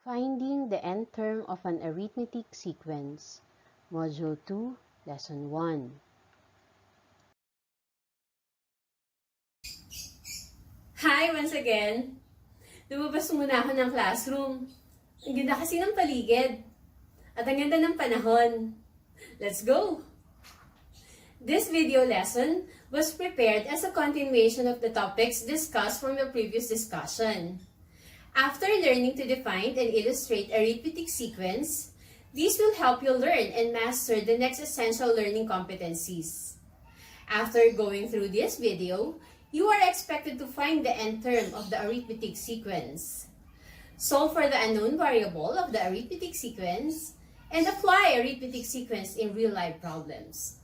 Finding the nth term of an arithmetic sequence, Module 2, Lesson 1. Hi once again! Lumabas muna ako ng classroom. Ang ganda kasi ng paligid. At ang ganda ng panahon. Let's go! This video lesson was prepared as a continuation of the topics discussed from the previous discussion. After learning to define and illustrate a arithmetic sequence, these will help you learn and master the next essential learning competencies. After going through this video, you are expected to find the nth term of the arithmetic sequence. Solve for the unknown variable of the arithmetic sequence and apply arithmetic sequence in real-life problems.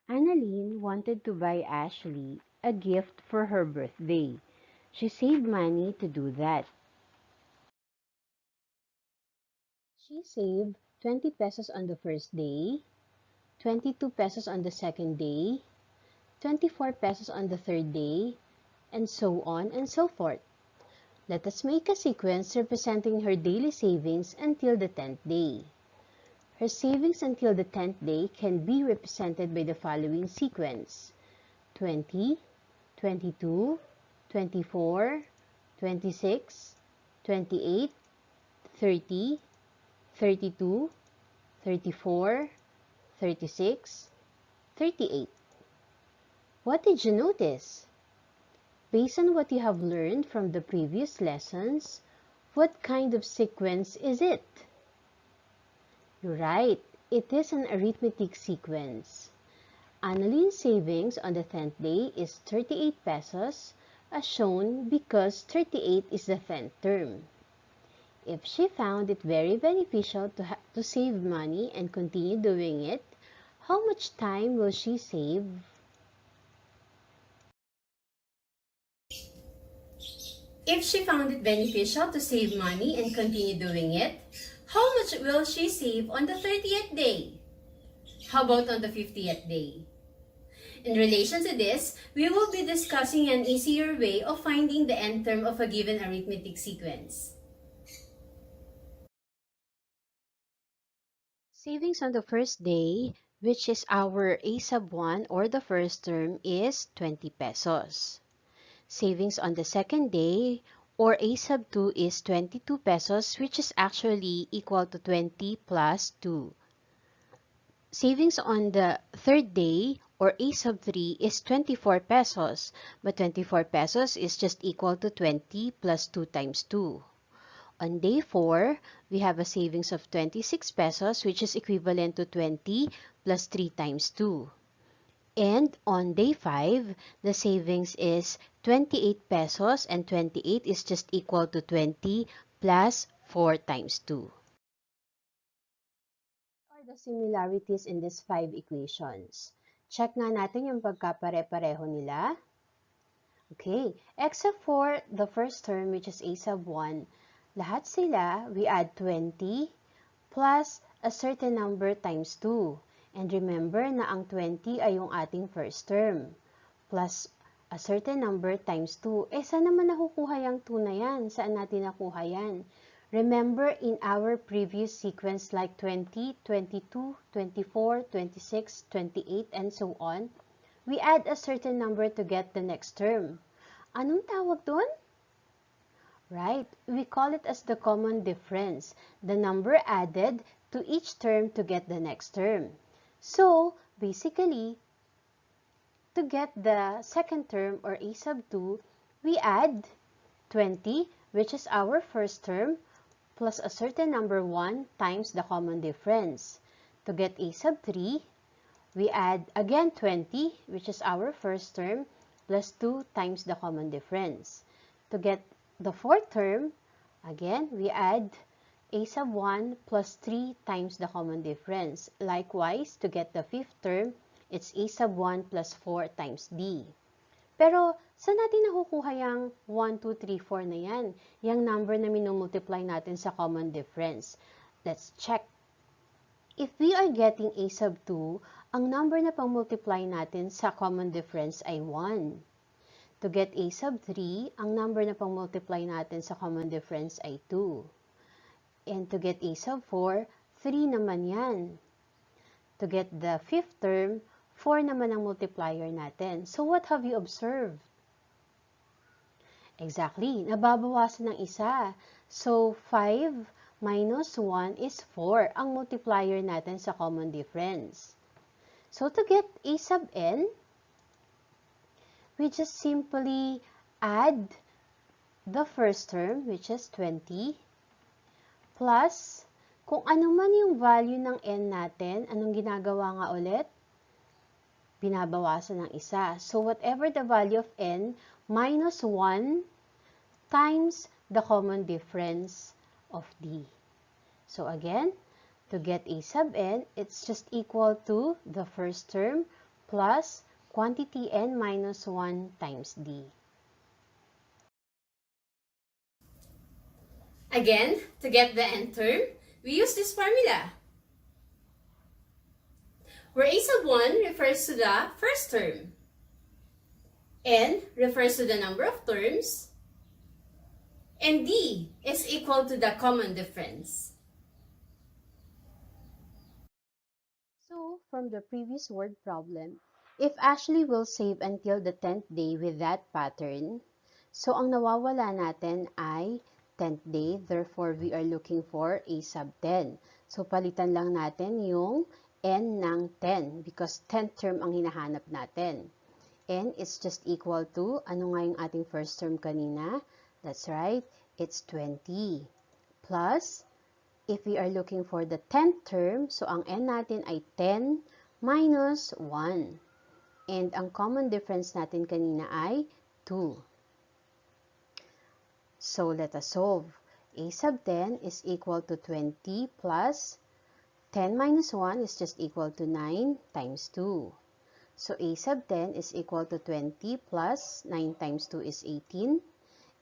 Annalyn wanted to buy Ashley a gift for her birthday. She saved money to do that. She saved 20 pesos on the first day, 22 pesos on the second day, 24 pesos on the third day, and so on and so forth. Let us make a sequence representing her daily savings until the 10th day. Her savings until the 10th day can be represented by the following sequence: 20, 22, 24, 26, 28, 30, 32, 34, 36, 38. What did you notice? Based on what you have learned from the previous lessons, what kind of sequence is it? You're right, it is an arithmetic sequence. Annalyn's savings on the 10th day is 38 pesos, as shown because 38 is the 10th term. If she found it very beneficial to save money and continue doing it, how much time will she save? If she found it beneficial to save money and continue doing it, how much will she save on the 30th day? How about on the 50th day? In relation to this, we will be discussing an easier way of finding the nth term of a given arithmetic sequence. Savings on the first day, which is our A sub 1 or the first term, is 20 pesos. Savings on the second day, or A sub 2, is 22 pesos, which is actually equal to 20 plus 2. Savings on the third day, or A sub 3, is 24 pesos, but 24 pesos is just equal to 20 plus 2 times 2. On day 4, we have a savings of 26 pesos, which is equivalent to 20 plus 3 times 2. And on day 5, the savings is 28 pesos, and 28 is just equal to 20 plus 4 times 2. What are the similarities in these 5 equations? Check nga natin yung pagkapare-pareho nila. Okay, except for the first term, which is A sub 1, lahat sila, we add 20 plus a certain number times 2. And remember na ang 20 ay yung ating first term. Plus a certain number times 2. Saan naman nakukuha yung 2 na yan? Saan natin nakuha yan? Remember in our previous sequence like 20, 22, 24, 26, 28, and so on, we add a certain number to get the next term. Anong tawag doon? Right, we call it as the common difference, the number added to each term to get the next term. So, basically, to get the second term, or A sub 2, we add 20, which is our first term, plus a certain number 1 times the common difference. To get A sub 3, we add again 20, which is our first term, plus 2 times the common difference. To get the fourth term, again, we add A sub 1 plus 3 times the common difference. Likewise, to get the fifth term, it's A sub 1 plus 4 times D. Pero, saan natin nakukuha yung 1, 2, 3, 4 na yan? Yung number na minumultiply natin sa common difference. Let's check. If we are getting A sub 2, ang number na pang-multiply natin sa common difference ay 1. To get a sub 3, ang number na pang-multiply natin sa common difference ay 2. And to get a sub 4, 3 naman yan. To get the fifth term, 4 naman ang multiplier natin. So what have you observed? Exactly, nababawasan ng isa. So 5 minus 1 is 4 ang multiplier natin sa common difference. So to get a sub n, we just simply add the first term, which is 20, plus kung ano man yung value ng n natin, anong ginagawa nga ulit? Binabawasan ng isa. So whatever the value of n, minus 1 times the common difference of d. So again, to get a sub n, it's just equal to the first term plus quantity n minus 1 times d. Again, to get the nth term, we use this formula, where a sub 1 refers to the first term, n refers to the number of terms, and d is equal to the common difference. So, from the previous word problem, if Ashley will save until the 10th day with that pattern, so ang nawawala natin ay 10th day, therefore we are looking for a sub 10. So, palitan lang natin yung n ng 10 because 10th term ang hinahanap natin. N is just equal to, ano nga yung ating first term kanina? That's right, it's 20. Plus, if we are looking for the 10th term, so ang n natin ay 10 minus 1. And ang common difference natin kanina ay 2. So let us solve. A sub 10 is equal to 20 plus 10 minus 1 is just equal to 9 times 2. So a sub 10 is equal to 20 plus 9 times 2 is 18.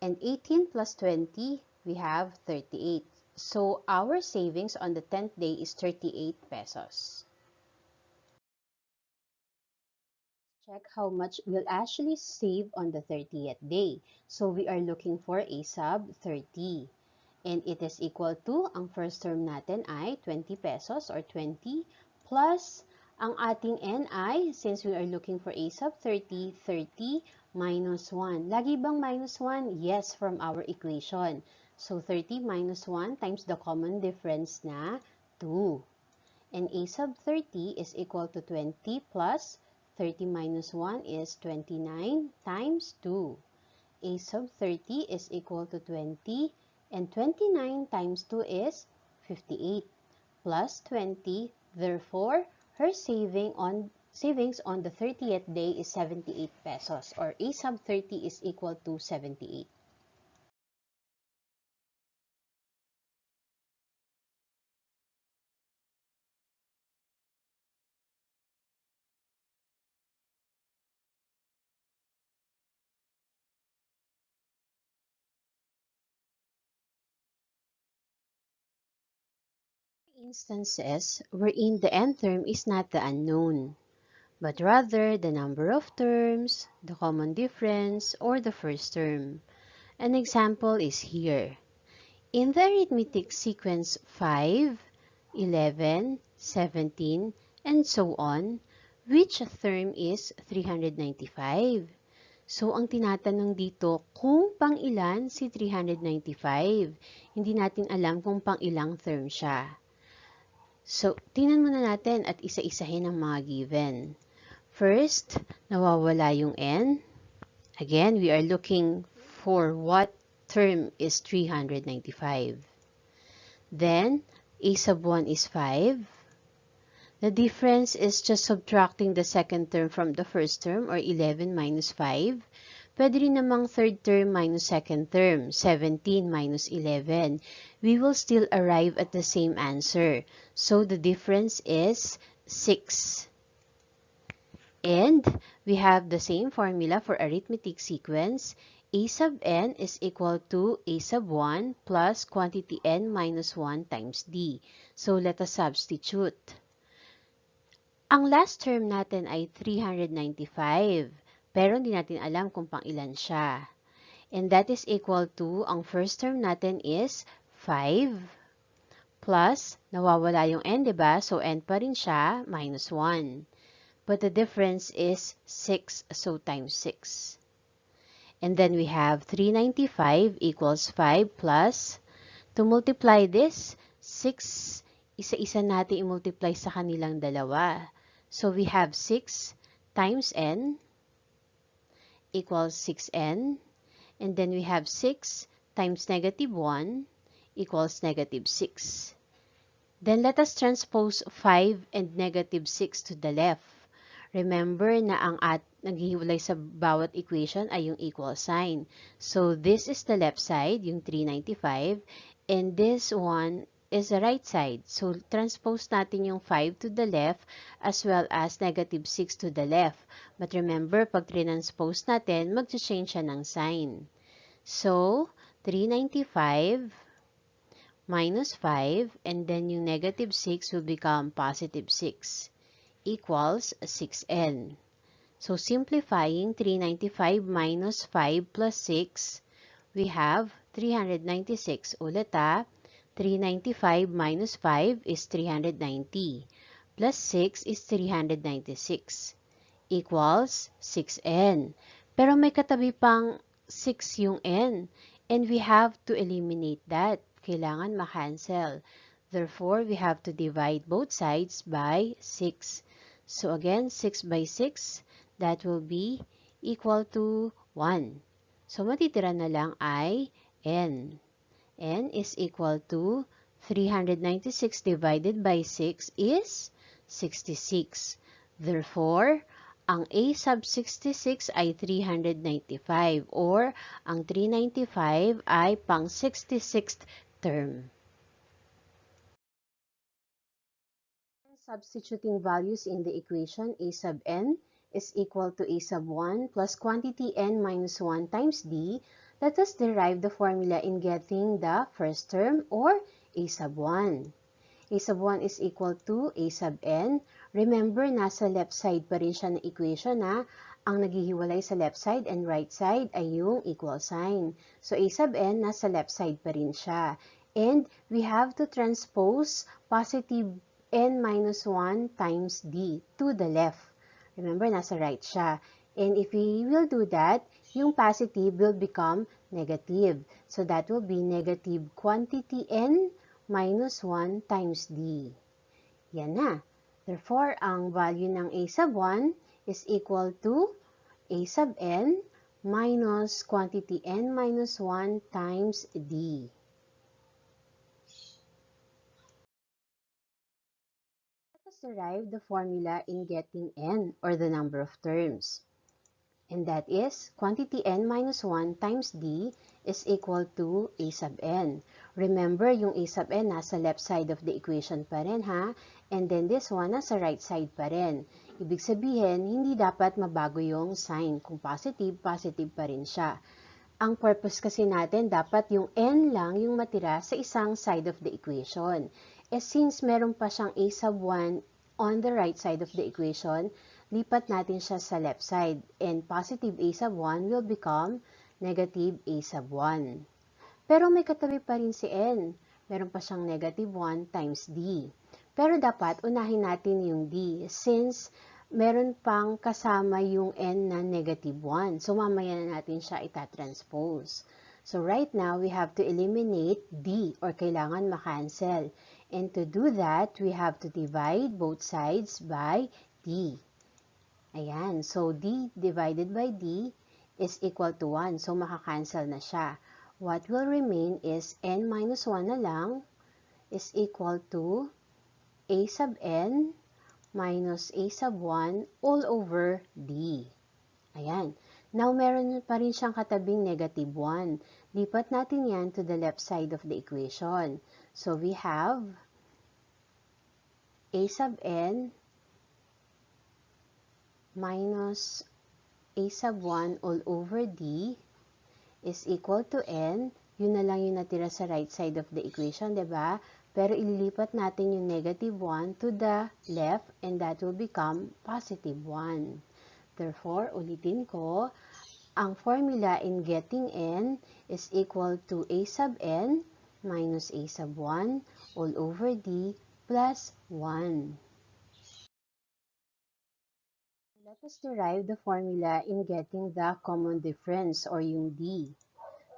And 18 plus 20, we have 38. So our savings on the 10th day is 38 pesos. Check how much we'll actually save on the 30th day. So we are looking for a sub 30. And it is equal to, ang first term natin ay 20 pesos or 20 plus ang ating n ay, since we are looking for a sub 30, 30 minus 1. Lagi bang minus 1? Yes, from our equation. So 30 minus 1 times the common difference na 2. And a sub 30 is equal to 20 plus 30 minus 1 is 29 times 2. A sub 30 is equal to 20 and 29 times 2 is 58 plus 20. Therefore, her savings on the 30th day is 78 pesos or a sub 30 is equal to 78. Instances wherein the nth term is not the unknown, but rather the number of terms, the common difference, or the first term. An example is here. In the arithmetic sequence 5, 11, 17, and so on, which term is 395? So, ang tinatanong dito, kung pang ilan si 395? Hindi natin alam kung pang ilang term siya. So, tingnan muna natin at isa-isahin ang mga given. First, nawawala yung n. Again, we are looking for what term is 395. Then, a sub 1 is 5. The difference is just subtracting the second term from the first term or 11 minus 5. Pwede rin namang third term minus second term, 17 minus 11. We will still arrive at the same answer. So the difference is 6. And we have the same formula for arithmetic sequence. A sub n is equal to a sub 1 plus quantity n minus 1 times d. So let us substitute. Ang last term natin ay 395 Pero hindi natin alam kung pang ilan siya. And that is equal to, ang first term natin is 5 plus, nawawala yung n, diba? So, n pa rin siya, minus 1. But the difference is 6, so times 6. And then we have 395 equals 5 plus, to multiply this, 6, isa-isa natin i-multiply sa kanilang dalawa. So we have 6 times n equals 6n. And then we have 6 times negative 1 equals negative 6. Then let us transpose 5 and negative 6 to the left. Remember na ang naghihiwalay sa bawat equation ay yung equal sign. So this is the left side, yung 395, and this one is the right side. So transpose natin yung 5 to the left as well as negative 6 to the left. But remember, pag transpose natin, mag-change siya ng sign. So 395 minus 5, and then yung negative 6 will become positive 6 equals 6n. So simplifying 395 minus 5 plus 6, we have 396. Ulit 395 minus 5 is 390. Plus 6 is 396 equals 6n. Pero may katabi pang 6 yung n, and we have to eliminate that. Kailangan ma-cancel. Therefore, we have to divide both sides by 6. So again, 6 by 6, that will be equal to 1. So matitira na lang ay n. N is equal to 396 divided by 6 is 66. Therefore, ang a sub 66 ay 395, or ang 395 ay pang 66th term. Substituting values in the equation, a sub n is equal to a sub 1 plus quantity n minus 1 times d, let us derive the formula in getting the first term, or a sub 1. A sub 1 is equal to a sub n. Remember, nasa left side pa rin siya na equation na. Ang naghihiwalay sa left side and right side ay yung equal sign. So a sub n, nasa left side pa rin siya. And we have to transpose positive n minus 1 times d to the left. Remember, nasa right siya. And if we will do that, yung positive will become negative. So that will be negative quantity n minus 1 times d. Yan na. Therefore, ang value ng a sub 1 is equal to a sub n minus quantity n minus 1 times d. Let us derive the formula in getting n, or the number of terms. And that is, quantity n minus 1 times d is equal to a sub n. Remember, yung a sub n nasa left side of the equation pa rin, ha? And then this one nasa right side pa rin. Ibig sabihin, hindi dapat mabago yung sign. Kung positive, positive pa rin siya. Ang purpose kasi natin, dapat yung n lang yung matira sa isang side of the equation. Since meron pa siyang a sub 1 on the right side of the equation, lipat natin siya sa left side, and positive a sub 1 will become negative a sub 1. Pero may katabi pa rin si n. Meron pa siyang negative 1 times d. Pero dapat unahin natin yung d, since meron pang kasama yung n na negative 1. So mamaya na natin siya itatranspose. So right now, we have to eliminate d, or kailangan ma-cancel. And to do that, we have to divide both sides by d. Ayan, so d divided by d is equal to 1. So, makakancel na siya. What will remain is n minus 1 na lang is equal to a sub n minus a sub 1 all over d. Ayan. Now, meron pa rin siyang katabing negative 1. Lipat natin yan to the left side of the equation. So, we have a sub n minus a sub 1 all over d is equal to n. Yun na lang yung natira sa right side of the equation, diba? Pero ililipat natin yung negative 1 to the left, and that will become positive 1. Therefore, ulitin ko, ang formula in getting n is equal to a sub n minus a sub 1 all over d plus 1. Let us derive the formula in getting the common difference or yung d.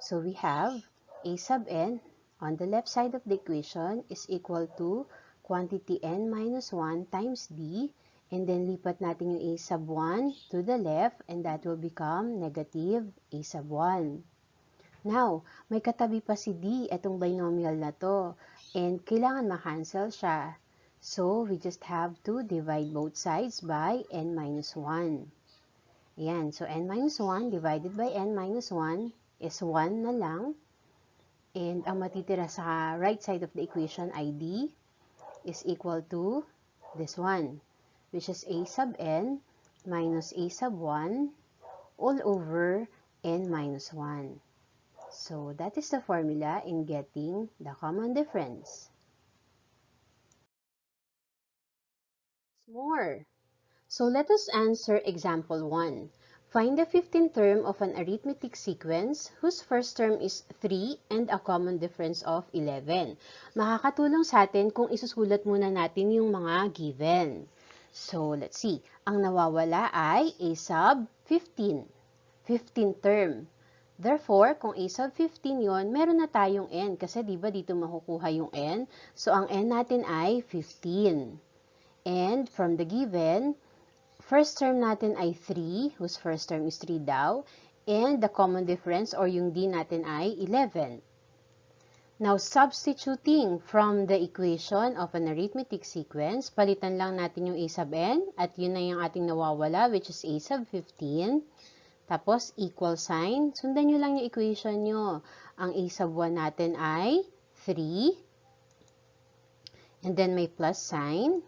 So we have a sub n on the left side of the equation is equal to quantity n minus 1 times d, and then lipat natin yung a sub 1 to the left, and that will become negative a sub 1. Now, may katabi pa si d, itong binomial na to, and kailangan ma-cancel siya. So, we just have to divide both sides by n minus 1. Ayan, so n minus 1 divided by n minus 1 is 1 na lang. And ang matitira sa right side of the equation ay d is equal to this one, which is a sub n minus a sub 1 all over n minus 1. So that is the formula in getting the common difference. More. So let us answer example 1. Find the 15th term of an arithmetic sequence whose first term is 3 and a common difference of 11. Makakatulong sa atin kung isusulat muna natin yung mga given. So let's see. Ang nawawala ay a sub 15. 15th term. Therefore, kung a sub 15 yon, meron na tayong n kasi di ba dito makukuha yung n? So ang n natin ay 15. And from the given, first term natin ay 3, whose first term is 3 daw, and the common difference or yung d natin ay 11. Now, substituting from the equation of an arithmetic sequence, palitan lang natin yung a sub n, at yun na yung ating nawawala, which is a sub 15. Tapos, equal sign. Sundan nyo lang yung equation nyo. Ang a sub 1 natin ay 3. And then, may plus sign.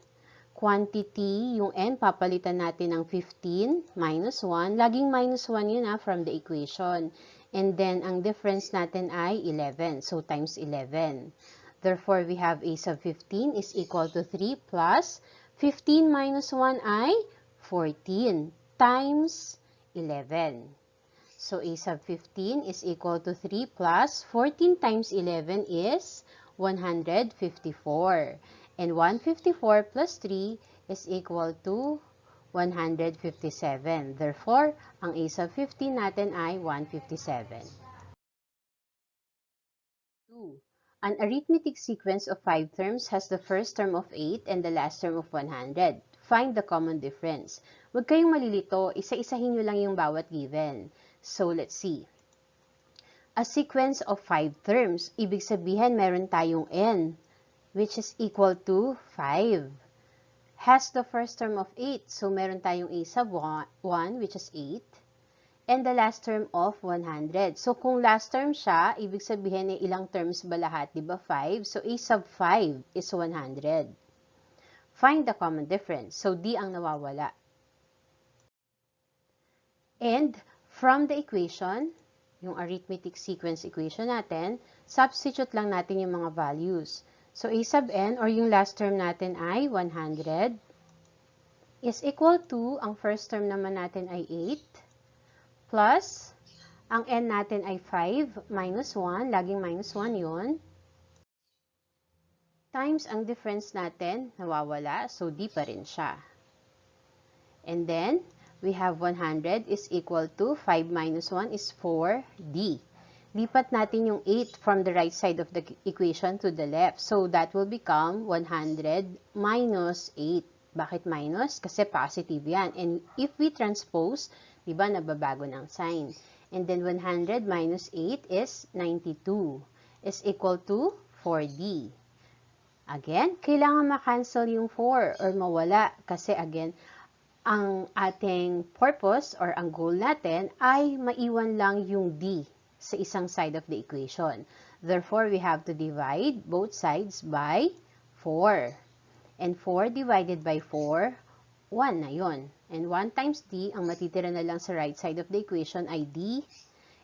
Quantity, yung n, papalitan natin ng 15 minus 1. Laging minus 1 yun from the equation. And then, ang difference natin ay 11. So, times 11. Therefore, we have a sub 15 is equal to 3 plus 15 minus 1 ay 14 times 11. So, a sub 15 is equal to 3 plus 14 times 11 is 154. And 154 plus 3 is equal to 157. Therefore, ang a sub 15 natin ay 157. 2. An arithmetic sequence of 5 terms has the first term of 8 and the last term of 100. Find the common difference. Huwag kayong malilito, isa-isahin nyo lang yung bawat given. So, let's see. A sequence of 5 terms, ibig sabihin meron tayong n, which is equal to 5. Has the first term of 8, so meron tayong a sub 1, which is 8. And the last term of 100. So, kung last term siya, ibig sabihin ilang terms ba lahat? Diba 5? So, a sub 5 is 100. Find the common difference. So, D ang nawawala. And, from the equation, yung arithmetic sequence equation natin, substitute lang natin yung mga values. So, a sub n, or yung last term natin ay 100, is equal to, ang first term naman natin ay 8, plus, ang n natin ay 5 minus 1, laging minus 1 yun, times ang difference natin, nawawala, so D pa rin siya. And then, we have 100 is equal to 5 minus 1 is 4D. Lipat natin yung 8 from the right side of the equation to the left. So, that will become 100 minus 8. Bakit minus? Kasi positive yan. And if we transpose, diba, nababago ng sign. And then, 100 minus 8 is 92. Is equal to 4D. Again, kailangan ma-cancel yung 4 or mawala. Kasi again, ang ating purpose or ang goal natin ay maiwan lang yung D sa isang side of the equation. Therefore, we have to divide both sides by 4. And 4 divided by 4, 1 na yun. And 1 times D, ang matitira na lang sa right side of the equation ay D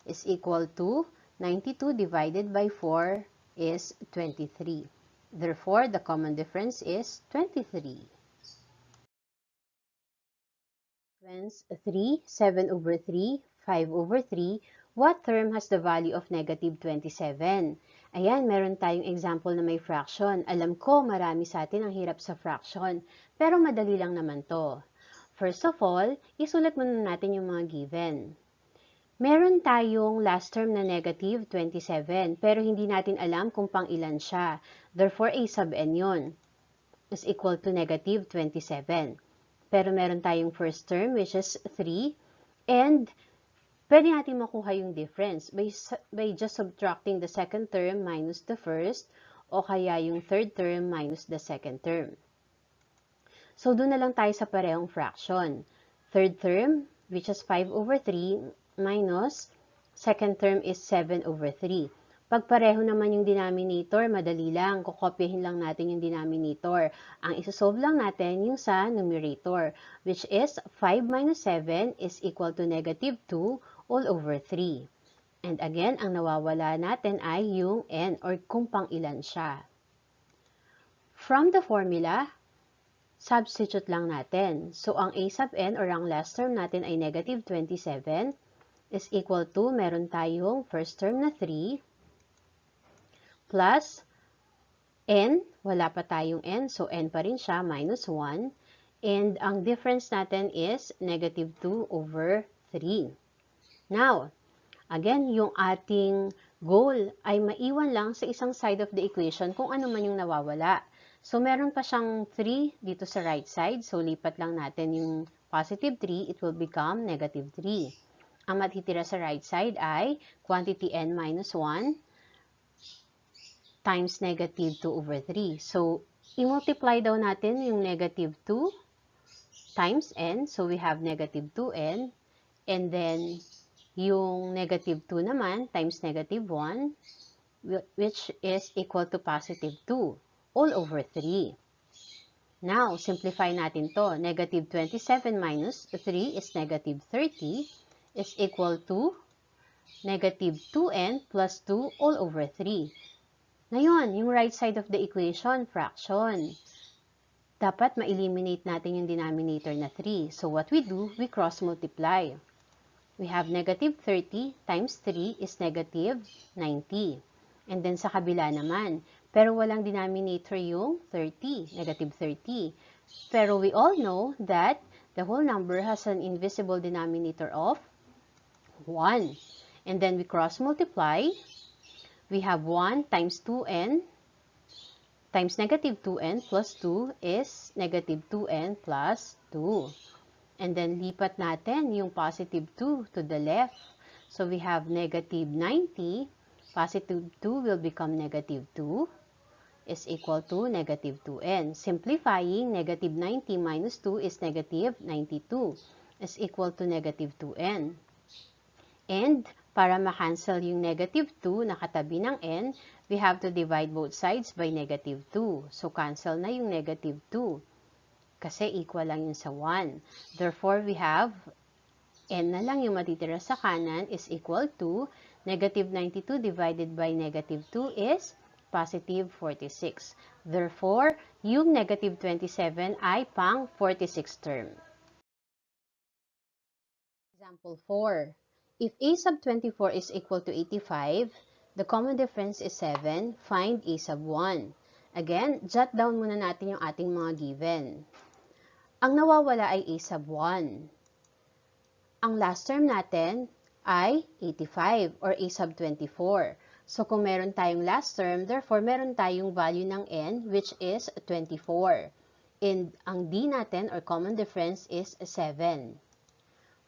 is equal to 92 divided by 4 is 23. Therefore, the common difference is 23. Sequence 3, 7 over 3, 5 over 3, what term has the value of negative 27? Ayan, meron tayong example na may fraction. Alam ko, marami sa atin ang hirap sa fraction, pero madali lang naman to. First of all, isulat muna natin yung mga given. Meron tayong last term na negative 27, pero hindi natin alam kung pang ilan siya. Therefore, a sub n yun is equal to negative 27. Pero meron tayong first term which is 3 and pwede natin makuha yung difference by just subtracting the second term minus the first o kaya yung third term minus the second term. So, doon na lang tayo sa parehong fraction. Third term, which is 5 over 3 minus second term is 7 over 3. Pag pareho naman yung denominator, madali lang. Kukopyahin lang natin yung denominator. Ang isosolve lang natin yung sa numerator, which is 5 minus 7 is equal to negative 2 all over 3. And again, ang nawawala natin ay yung n or kung pang ilan siya. From the formula, substitute lang natin. So, ang a sub n or ang last term natin ay negative 27 is equal to, meron tayong first term na 3 plus n, wala pa tayong n, so n pa rin siya, minus 1. And ang difference natin is negative 2 over 3. Now, again, yung ating goal ay maiwan lang sa isang side of the equation kung ano man yung nawawala. So, meron pa siyang 3 dito sa right side. So, lipat lang natin yung positive 3, it will become negative 3. Ang matitira sa right side ay quantity n minus 1 times negative 2 over 3. So, i-multiply daw natin yung negative 2 times n. So, we have negative 2n. And then, yung negative 2 naman times negative 1, which is equal to positive 2 all over 3. Now, simplify natin to. Negative 27 minus 3 is negative 30 is equal to negative 2n plus 2 all over 3. Ngayon, yung right side of the equation, fraction. Dapat ma-eliminate natin yung denominator na 3. So, what we do, we cross-multiply. We have negative 30 times 3 is negative 90. And then sa kabila naman, pero walang denominator yung 30, negative 30. Pero we all know that the whole number has an invisible denominator of 1. And then we cross-multiply. We have 1 times 2n times negative 2n plus 2 is negative 2n plus 2. And then, lipat natin yung positive 2 to the left. So, we have negative 90. Positive 2 will become negative 2 is equal to negative 2n. Simplifying, negative 90 minus 2 is negative 92 is equal to negative 2n. And, para ma-cancel yung negative 2 na katabi ng n, we have to divide both sides by negative 2. So, cancel na yung negative 2. Kasi equal lang yun sa 1. Therefore, we have n na lang yung matitira sa kanan is equal to negative 92 divided by negative 2 is positive 46. Therefore, yung negative 27 ay pang 46 term. Example 4. If a sub 24 is equal to 85, the common difference is 7, find a sub 1. Again, jot down muna natin yung ating mga given. Ang nawawala ay a sub 1. Ang last term natin ay 85 or a sub 24. So, kung meron tayong last term, therefore, meron tayong value ng n which is 24. And ang d natin or common difference is 7.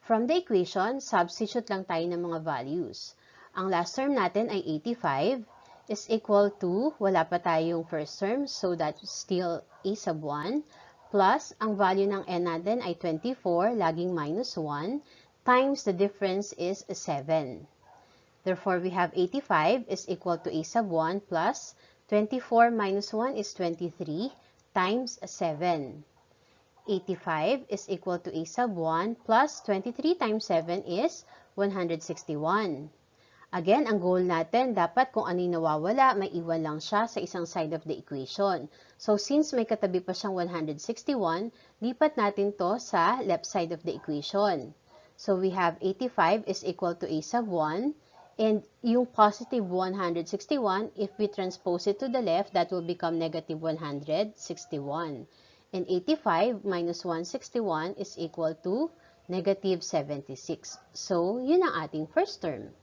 From the equation, substitute lang tayo ng mga values. Ang last term natin ay 85 is equal to, wala pa tayong first term, so that's still a sub 1. Plus, ang value ng n natin ay 24, laging minus 1, times the difference is 7. Therefore, we have 85 is equal to a sub 1 plus 24 minus 1 is 23 times 7. 85 is equal to a sub 1 plus 23 times 7 is 161. Again, ang goal natin, dapat kung ano yung nawawala, may iwan lang siya sa isang side of the equation. So, since may katabi pa siyang 161, lipat natin to sa left side of the equation. So, we have 85 is equal to a sub 1, and yung positive 161, if we transpose it to the left, that will become negative 161. And 85 minus 161 is equal to negative 76. So, yun ang ating first term.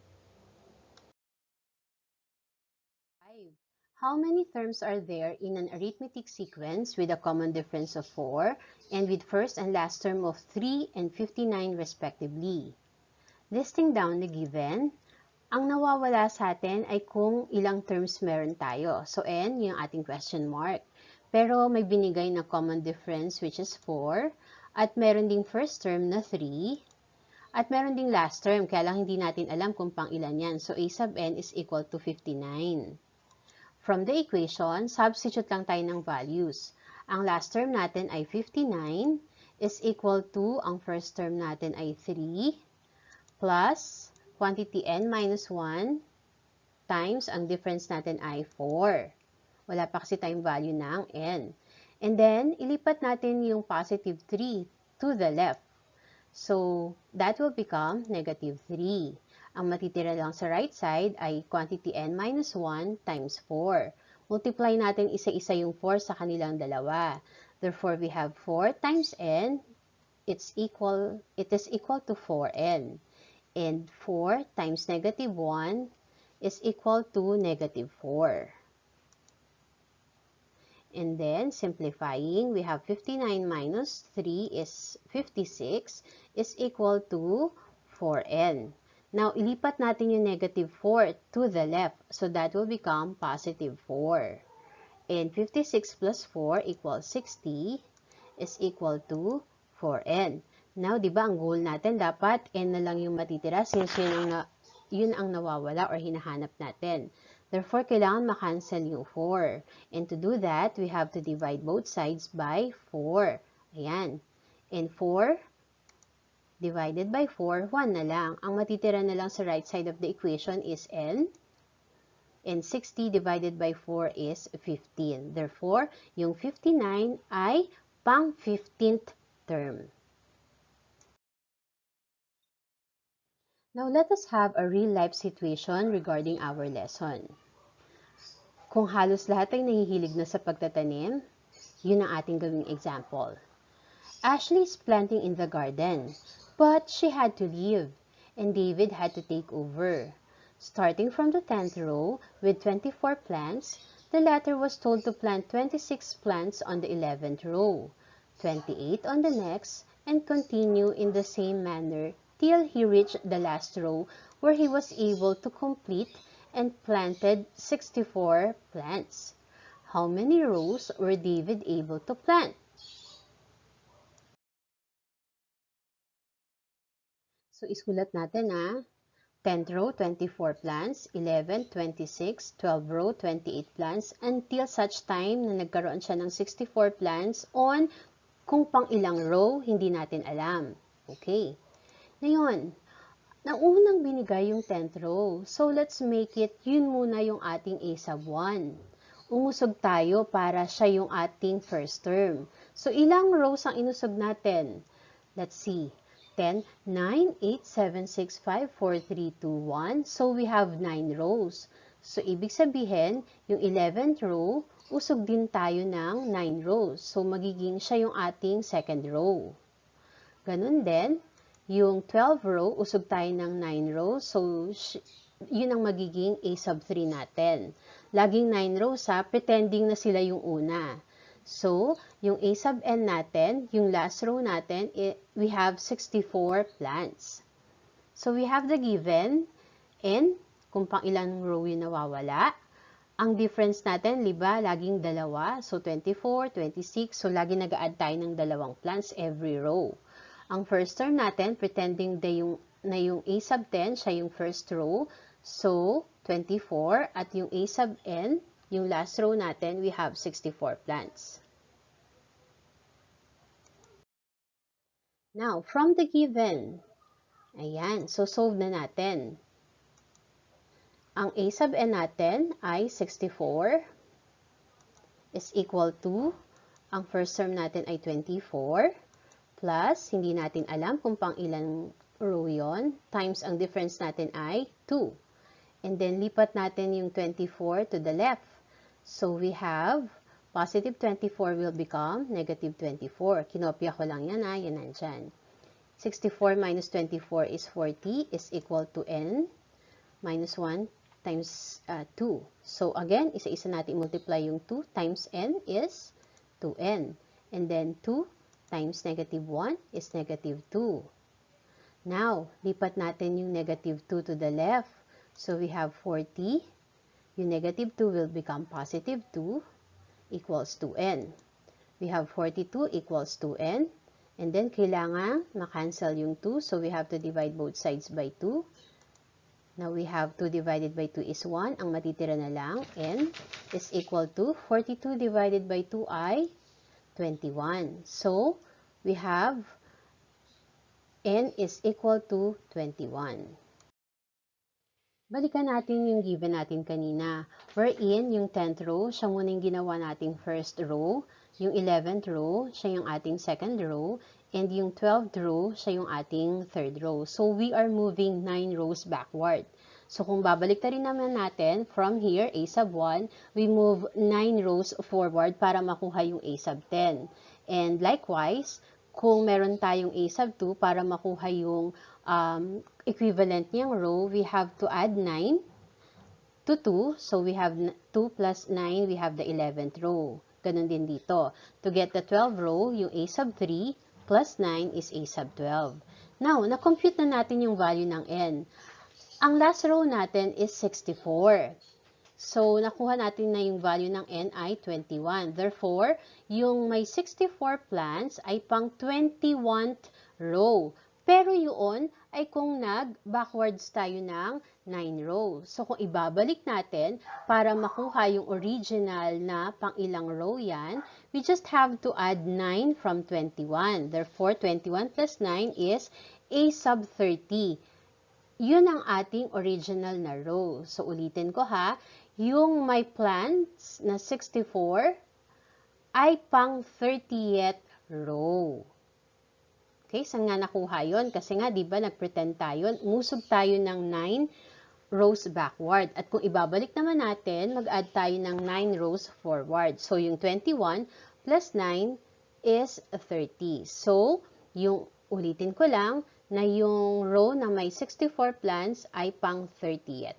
How many terms are there in an arithmetic sequence with a common difference of 4 and with first and last term of 3 and 59 respectively? Listing down the given, ang nawawala sa atin ay kung ilang terms meron tayo. So, N, yung ating question mark. Pero may binigay na common difference which is 4 at meron ding first term na 3 at meron ding last term, kaya lang hindi natin alam kung pang ilan yan. So, A sub N is equal to 59. From the equation, substitute lang tayo ng values. Ang last term natin ay 59 is equal to, ang first term natin ay 3 plus quantity n minus 1 times, ang difference natin ay 4. Wala pa kasi tayong value ng n. And then, ilipat natin yung positive 3 to the left. So, that will become negative 3. Ang matitira lang sa right side ay quantity n minus 1 times 4. Multiply natin isa-isa yung 4 sa kanilang dalawa. Therefore, we have 4 times n, it is equal to 4n. And 4 times negative 1 is equal to negative 4. And then, simplifying, we have 59 minus 3 is 56 is equal to 4n. Now, ilipat natin yung negative 4 to the left. So, that will become positive 4. And 56 plus 4 equals 60 is equal to 4n. Now, di ba, ang goal natin, dapat n na lang yung matitira since yun ang nawawala or hinahanap natin. Therefore, kailangan makancel yung 4. And to do that, we have to divide both sides by 4. Ayan. And 4 divided by 4, 1 na lang. Ang matitira na lang sa right side of the equation is n. And 60 divided by 4 is 15. Therefore, yung 59 ay pang 15th term. Now, let us have a real-life situation regarding our lesson. Kung halos lahat ay nahihilig na sa pagtatanim, yun ang ating gawing example. Ashley is planting in the garden, but she had to leave, and David had to take over. Starting from the 10th row with 24 plants, the latter was told to plant 26 plants on the 11th row, 28 on the next, and continue in the same manner till he reached the last row where he was able to complete and planted 64 plants. How many rows were David able to plant? So, isulat natin 10th row, 24 plants, 11, 26, 12 row, 28 plants, until such time na nagkaroon siya ng 64 plants on kung pang ilang row, hindi natin alam. Okay. Ngayon, naunang binigay yung 10th row. So, let's make it, yun muna yung ating A sub 1. Umusog tayo para siya yung ating first term. So, ilang rows ang inusog natin? Let's see. 10, 9, 8, 7, 6, 5, 4, 3, 2, 1. So, we have 9 rows. So, ibig sabihin, yung 11th row, usog din tayo ng 9 rows. So, magiging siya yung ating second row. Ganun din, yung 12 row, usog tayo ng 9 rows. So, yun ang magiging A sub 3 natin. Laging 9 rows pretending na sila yung una. So, yung A sub n natin, yung last row natin, we have 64 plants. So, we have the given n, kung pang ilang row yung nawawala. Ang difference natin, liba, laging dalawa. So, 24, 26. So, lagi nag-a-add tayo ng dalawang plants every row. Ang first term natin, pretending na yung A sub 10, siya yung first row. So, 24. At yung A sub n, yung last row natin, we have 64 plants. Now, from the given, ayan, so solve na natin. Ang a sub n natin ay 64 is equal to, ang first term natin ay 24, plus, hindi natin alam kung pang ilang row yon, times ang difference natin ay 2. And then, lipat natin yung 24 to the left. So, we have positive 24 will become negative 24. Kinopya ko lang yan, yan nandyan. 64 minus 24 is 40 is equal to n minus 1 times 2. So, again, isa-isa natin multiply yung 2 times n is 2n. And then, 2 times negative 1 is negative 2. Now, lipat natin yung negative 2 to the left. So, we have 40. Yung negative 2 will become positive 2 equals 2n. We have 42 equals 2n. And then, kailangan makancel yung 2. So, we have to divide both sides by 2. Now, we have 2 divided by 2 is 1. Ang matitira na lang, n is equal to 42 divided by 2 ay 21. So, we have n is equal to 21. Balikan natin yung given natin kanina. Wherein, yung 10th row, siya muna yung ginawa nating first row. Yung 11th row, siya yung ating second row. And yung 12th row, siya yung ating third row. So, we are moving 9 rows backward. So, kung babalik rin naman natin, from here, a sub 1, we move 9 rows forward para makuha yung a sub 10. And likewise, kung meron tayong a sub 2, para makuha yung equivalent niyang row, we have to add 9 to 2. So, we have 2 plus 9, we have the 11th row. Ganun din dito. To get the 12th row, yung a sub 3 plus 9 is a sub 12. Now, na-compute na natin yung value ng n. Ang last row natin is 64. So, nakuha natin na yung value ng n ay 21. Therefore, yung may 64 plants ay pang 21th row. Pero yun ay kung nag-backwards tayo ng 9 rows. So, kung ibabalik natin para makuha yung original na pang ilang row yan, we just have to add 9 from 21. Therefore, 21 plus 9 is a sub 30. Yun ang ating original na row. So, ulitin ko ha, yung may plants na 64 ay pang 30th row. Okay, saan nga nakuha yun? Kasi nga, di ba, nag-pretend tayo, musog tayo ng 9 rows backward. At kung ibabalik naman natin, mag-add tayo ng 9 rows forward. So, yung 21 plus 9 is 30. So, yung ulitin ko lang, na yung row na may 64 plants ay pang 30th.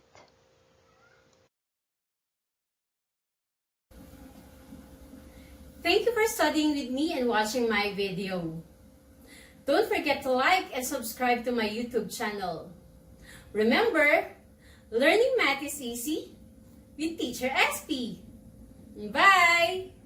Thank you for studying with me and watching my video. Don't forget to like and subscribe to my YouTube channel. Remember, learning math is easy with Teacher SP. Bye!